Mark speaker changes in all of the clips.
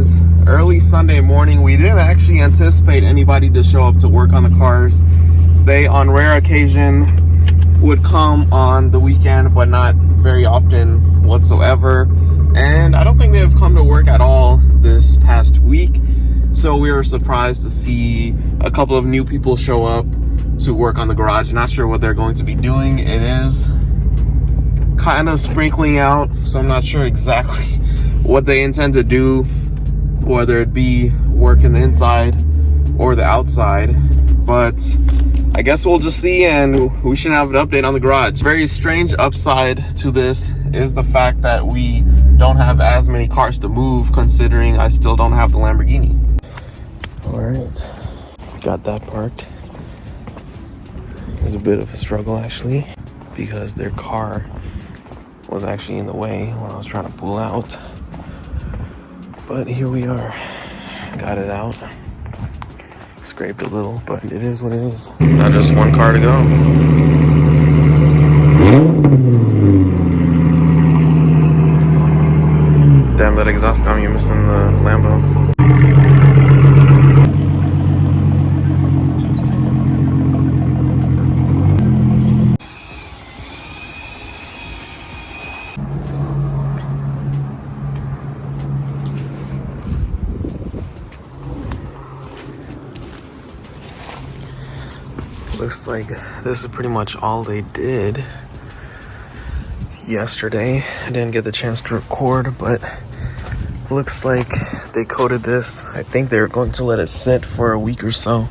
Speaker 1: is early Sunday morning. We didn't actually anticipate anybody to show up to work on the cars. They, on rare occasion, would come on the weekend, but not very often whatsoever. And I don't think they've come to work at all this past week. So we were surprised to see a couple of new people show up to work on the garage. Not sure what they're going to be doing. It is kind of sprinkling out, so I'm not sure exactly what they intend to do, whether it be work in the inside or the outside. But I guess we'll just see, and we should have an update on the garage. Very strange upside to this is the fact that we don't have as many cars to move, considering I still don't have the Lamborghini. All right, got that parked. It was a bit of a struggle actually, because their car was actually in the way when I was trying to pull out. But here we are, got it out. Scraped a little, but it is what it is. Now just one car to go. Damn, that exhaust got me missing the Lambo. Looks like this is pretty much all they did yesterday. I didn't get the chance to record, but looks like they coated this. I think they're going to let it sit for a week or so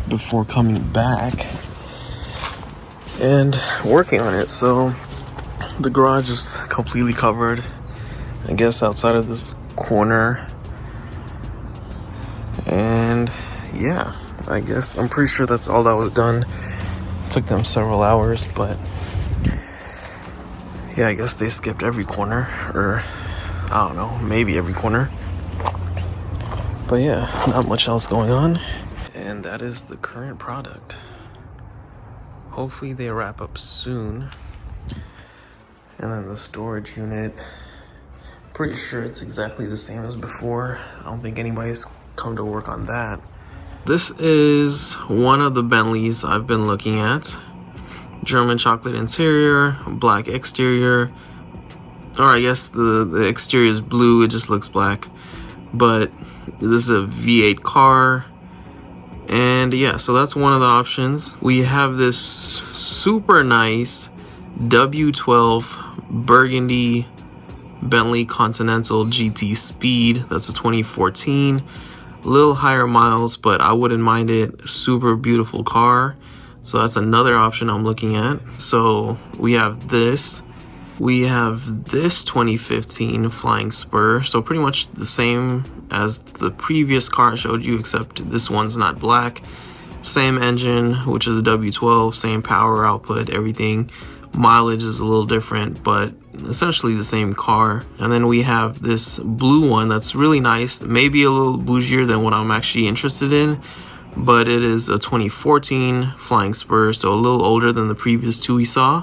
Speaker 1: before coming back and working on it. So the garage is completely covered, I guess, outside of this corner. And yeah, I guess I'm pretty sure that's all that was done. Took them several hours, but yeah, I guess they skipped every corner, or I don't know, maybe every corner. But yeah, not much else going on. And that is the current product. Hopefully they wrap up soon. And then the storage unit, pretty sure it's exactly the same as before. I don't think anybody's come to work on that. This is one of the Bentleys I've been looking at. German chocolate interior, black exterior. Or I guess the exterior is blue, it just looks black. But this is a V8 car. And yeah, so that's one of the options. We have this super nice W12 burgundy Bentley Continental GT Speed. That's a 2014. A little higher miles, but I wouldn't mind it. Super beautiful car. So that's another option I'm looking at. So we have this. We have this 2015 Flying Spur. So pretty much the same as the previous car I showed you, except this one's not black. Same engine, which is a W12, same power output, everything. Mileage is a little different, but essentially the same car. And then we have this blue one that's really nice, maybe a little bougier than what I'm actually interested in, but it is a 2014 Flying Spur, so a little older than the previous two we saw,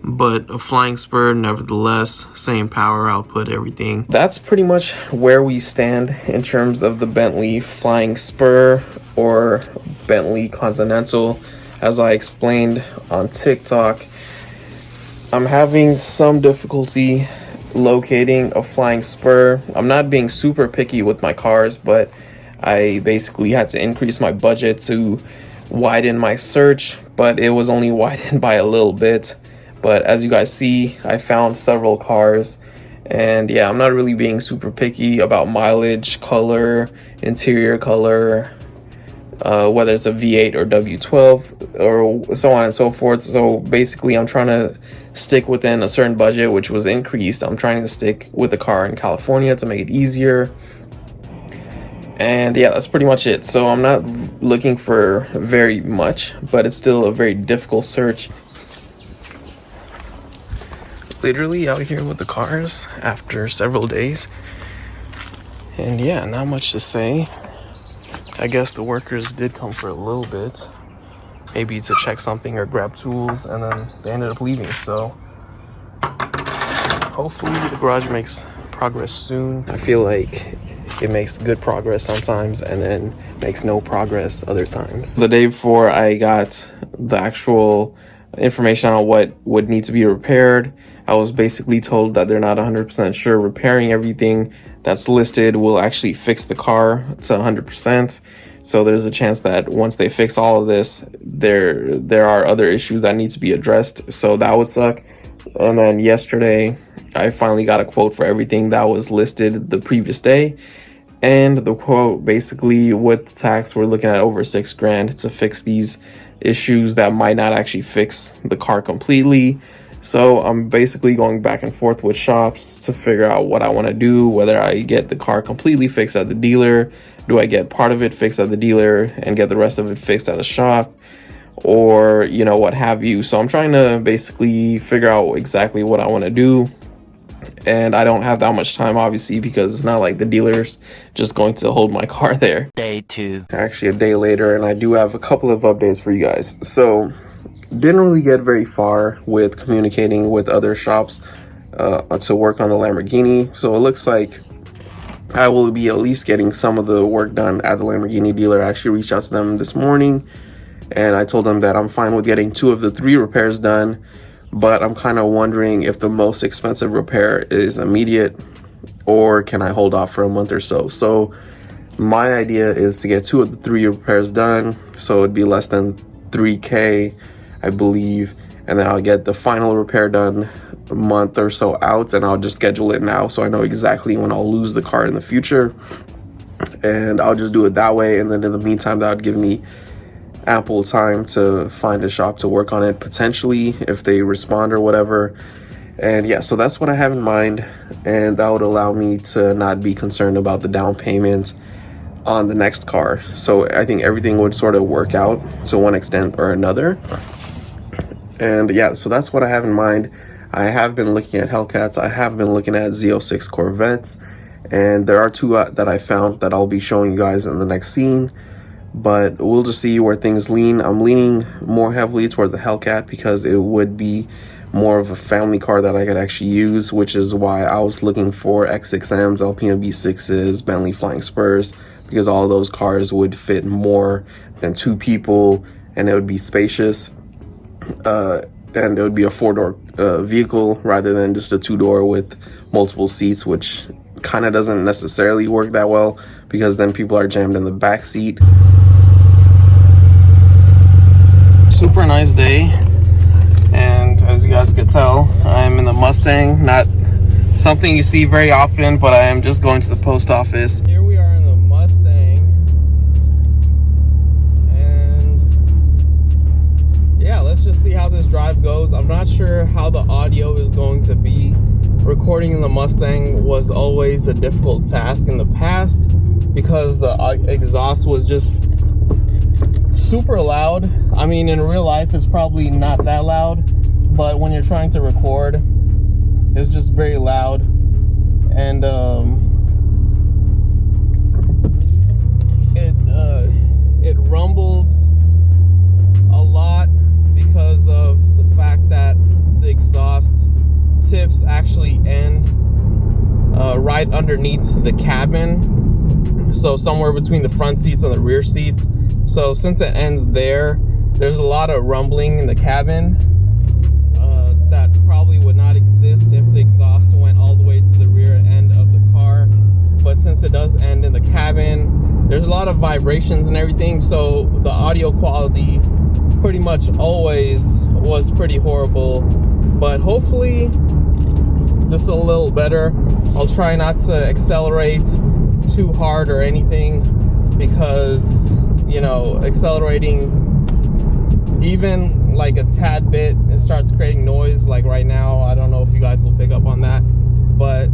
Speaker 1: but a Flying Spur nevertheless, same power output, everything. That's pretty much where we stand in terms of the Bentley Flying Spur or Bentley Continental. As I explained on TikTok, I'm having some difficulty locating a Flying Spur. I'm not being super picky with my cars, but I basically had to increase my budget to widen my search, but it was only widened by a little bit. But as you guys see, I found several cars, and yeah, I'm not really being super picky about mileage, color, interior color, whether it's a V8 or W12 or so on and so forth. So basically I'm trying to stick within a certain budget, which was increased. I'm trying to stick with a car in California to make it easier. And yeah, that's pretty much it. So I'm not looking for very much, but it's still a very difficult search. Literally out here with the cars after several days. And yeah, not much to say. I guess the workers did come for a little bit, maybe to check something or grab tools, and then they ended up leaving. So hopefully the garage makes progress soon. I feel like it makes good progress sometimes and then makes no progress other times. The day before I got the actual information on what would need to be repaired, I was basically told that they're not 100% sure repairing everything that's listed will actually fix the car to 100%. So there's a chance that once they fix all of this, there are other issues that need to be addressed. So that would suck. And then yesterday, I finally got a quote for everything that was listed the previous day. And the quote, basically with tax, we're looking at over $6,000 to fix these issues that might not actually fix the car completely. So I'm basically going back and forth with shops to figure out what I want to do, whether I get the car completely fixed at the dealer, do I get part of it fixed at the dealer and get the rest of it fixed at a shop, or, you know, what have you. So I'm trying to basically figure out exactly what I want to do. And I don't have that much time, obviously, because it's not like the dealer's just going to hold my car there.
Speaker 2: Day 2.
Speaker 1: Actually, a day later, and I do have a couple of updates for you guys. So didn't really get very far with communicating with other shops to work on the Lamborghini. So it looks like I will be at least getting some of the work done at the Lamborghini dealer. I actually reached out to them this morning and I told them that I'm fine with getting 2 of the 3 repairs done, but I'm kind of wondering if the most expensive repair is immediate or can I hold off for a month or so. So my idea is to get 2 of the 3 repairs done, so it'd be less than $3,000, I believe, and then I'll get the final repair done a month or so out, and I'll just schedule it now so I know exactly when I'll lose the car in the future, and I'll just do it that way. And then in the meantime, that would give me ample time to find a shop to work on it, potentially, if they respond or whatever. And yeah, so that's what I have in mind, and that would allow me to not be concerned about the down payment on the next car. So I think everything would sort of work out to one extent or another. And yeah, so that's what I have in mind. I have been looking at Hellcats. I have been looking at Z06 Corvettes, and there are 2 that I found that I'll be showing you guys in the next scene. But we'll just see where things lean. I'm leaning more heavily towards the Hellcat because it would be more of a family car that I could actually use, which is why I was looking for X6Ms, Alpina B6s, Bentley Flying Spurs, because all those cars would fit more than 2 people and it would be spacious. And it would be a 4-door vehicle rather than just a 2-door with multiple seats, which kind of doesn't necessarily work that well because then people are jammed in the back seat. Super nice day, and as you guys can tell, I'm in the Mustang. Not something you see very often, but I am just going to the post office. Here we are in the Mustang, and yeah, let's just see how this drive goes. I'm not sure how the audio is going to be. Recording in the Mustang was always a difficult task in the past because the exhaust was just super loud. I mean, in real life it's probably not that loud, but when you're trying to record, it's just very loud. And it rumbles a lot because of the fact that the exhaust tips actually end right underneath the cabin, so somewhere between the front seats and the rear seats. So since it ends there, there's a lot of rumbling in the cabin that probably would not exist if the exhaust went all the way to the rear end of the car. But since it does end in the cabin, there's a lot of vibrations and everything, so the audio quality pretty much always was pretty horrible. But hopefully this is a little better. I'll try not to accelerate too hard or anything, because, you know, accelerating even like a tad bit, it starts creating noise. Like right now, I don't know if you guys will pick up on that, but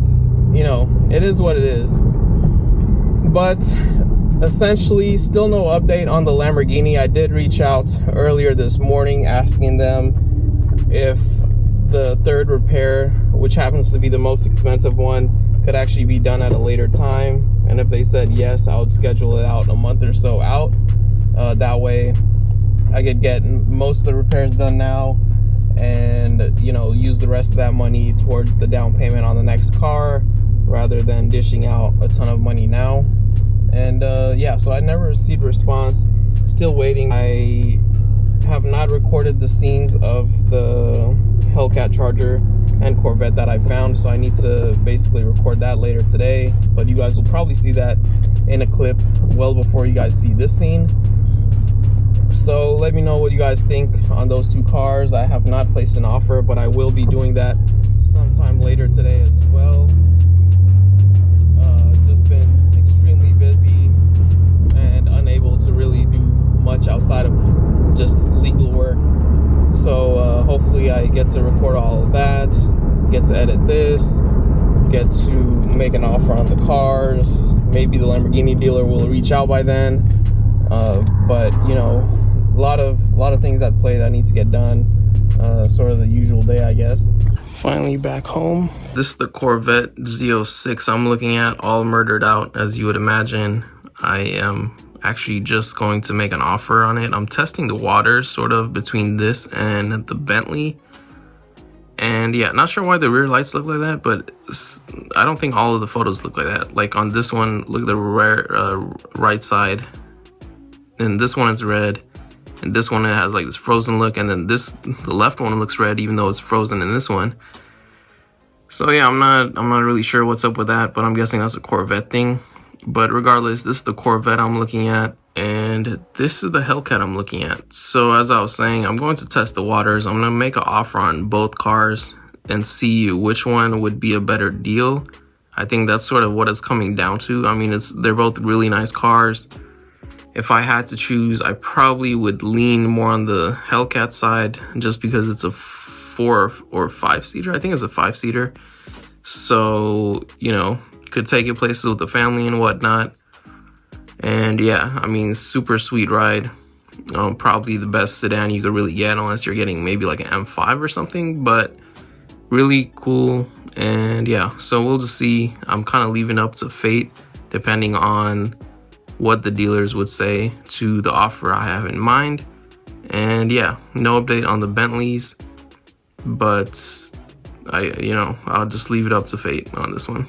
Speaker 1: you know, it is what it is. But essentially, still no update on the Lamborghini. I did reach out earlier this morning asking them if the 3rd repair, which happens to be the most expensive one, could actually be done at a later time. And if they said yes, I would schedule it out a month or so out. That way I could get most of the repairs done now and, you know, use the rest of that money towards the down payment on the next car. rather than dishing out a ton of money now. And yeah, so I never received a response. Still waiting. I have not recorded the scenes of the Hellcat Charger and Corvette that I found, so I need to basically record that later today. But you guys will probably see that in a clip well before you guys see this scene. So let me know what you guys think on those two cars. I have not placed an offer, but I will be doing that sometime later today as well. Just been extremely busy and unable to really do much outside of just legal work. So hopefully I get to record all of that, get to edit this, get to make an offer on the cars. Maybe the Lamborghini dealer will reach out by then. But you know, a lot of things at play that need to get done. Sort of the usual day, I guess. Finally back home. This is the Corvette Z06 I'm looking at, all murdered out, as you would imagine. I am actually just going to make an offer on it. I'm testing the waters sort of between this and the Bentley. And yeah, not sure why the rear lights look like that, but I don't think all of the photos look like that. Like on this one, look at the right side. And this one is red. And this one, it has like this frozen look. And then the left one looks red, even though it's frozen in this one. So yeah, I'm not really sure what's up with that, but I'm guessing that's a Corvette thing. But regardless, this is the Corvette I'm looking at, and this is the Hellcat I'm looking at. So as I was saying, I'm going to test the waters. I'm going to make an offer on both cars and see which one would be a better deal. I think that's sort of what it's coming down to. I mean, they're both really nice cars. If I had to choose, I probably would lean more on the Hellcat side just because it's a 4 or 5-seater. I think it's a 5-seater. So, you know, could take it places with the family and whatnot. And yeah, I mean, super sweet ride. Probably the best sedan you could really get, unless you're getting maybe like an M5 or something, but really cool. And yeah, so we'll just see. I'm kind of leaving up to fate, depending on what the dealers would say to the offer I have in mind. And yeah, no update on the Bentleys, but I'll just leave it up to fate on this one.